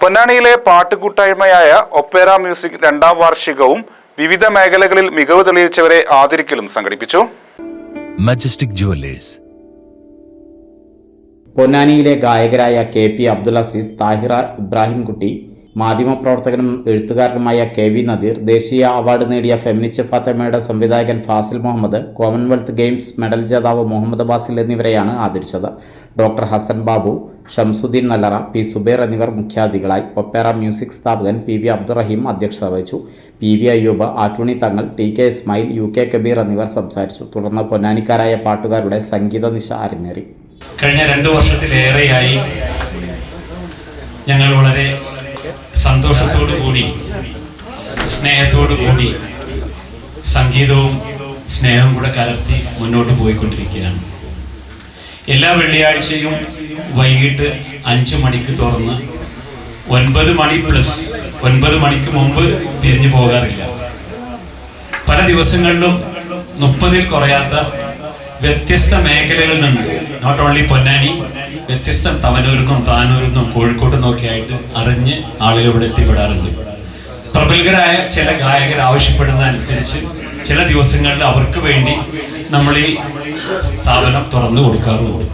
പൊന്നാനിയിലെ പാട്ടുകൂട്ടായ്മയായ Opera music 2ാം വാർഷികവും വിവിധ മേഖലകളിൽ മികവ് തെളിയിച്ചവരെ ആദരിക്കലും സംഘടിപ്പിച്ചു. Majestic jewellers. പൊന്നാനിയിലെ ഗായകരായ KP അബ്ദുൽ അസീസ്, താഹിറ ഇബ്രാഹിംകുട്ടി, മാധ്യമപ്രവർത്തകനും എഴുത്തുകാരനുമായ KV നദീർ, ദേശീയ അവാർഡ് നേടിയ ഫെമിനിസ്റ്റ് ഫാത്തിമയുടെ സംവിധായകൻ Fazil Muhammad, commonwealth games medal ജേതാവ് മുഹമ്മദ് ബാസിൽ എന്നിവരെയാണ് ആദരിച്ചത്. ഡോക്ടർ ഹസൻ ബാബു, ഷംസുദ്ദീൻ നല്ലറ, P സുബൈർ എന്നിവർ മുഖ്യാതിഥികളായി. ഒപ്പേറ മ്യൂസിക് സ്ഥാപകൻ PV അബ്ദുറഹീം അധ്യക്ഷത വഹിച്ചു. PV അയ്യൂബ്, ആറ്റുണി തങ്ങൾ, TK ഇസ്മായിൽ, UK കബീർ എന്നിവർ സംസാരിച്ചു. തുടർന്ന് പൊന്നാനിക്കാരായ പാട്ടുകാരുടെ സംഗീത നിശ അരങ്ങേറി. കഴിഞ്ഞ 2 വർഷത്തിലേറെയായി ഞങ്ങൾ വളരെ സന്തോഷത്തോടു കൂടി സ്നേഹത്തോടു കൂടി സംഗീതവും സ്നേഹവും കൂടെ കലർത്തി മുന്നോട്ട് പോയിക്കൊണ്ടിരിക്കുകയാണ്. എല്ലാ വെള്ളിയാഴ്ചയും വൈകിട്ട് 5 മണിക്ക് തുറന്ന് 9 മണി പ്ലസ് 9 മണിക്ക് മുമ്പ് പിരിഞ്ഞു പോകാറില്ല. പല ദിവസങ്ങളിലും 30-ൽ കുറയാത്ത വ്യത്യസ്ത മേഖലകളിൽ നിന്ന്, നോട്ട് ഓൺലി പൊന്നാനി, വ്യത്യസ്ത തവനൂരിന്നും താനൂരിന്നും കോഴിക്കോട് നിന്നൊക്കെ ആയിട്ട് അറിഞ്ഞ് ആളുകൾ ഇവിടെ എത്തിപ്പെടാറുണ്ട്. പ്രബലരായ ചില ഗായകർ ആവശ്യപ്പെടുന്നതനുസരിച്ച് ചില ദിവസങ്ങളിൽ അവർക്ക് വേണ്ടി നമ്മൾ ഈ സ്ഥാപനം തുറന്നു കൊടുക്കാറുമുണ്ട്.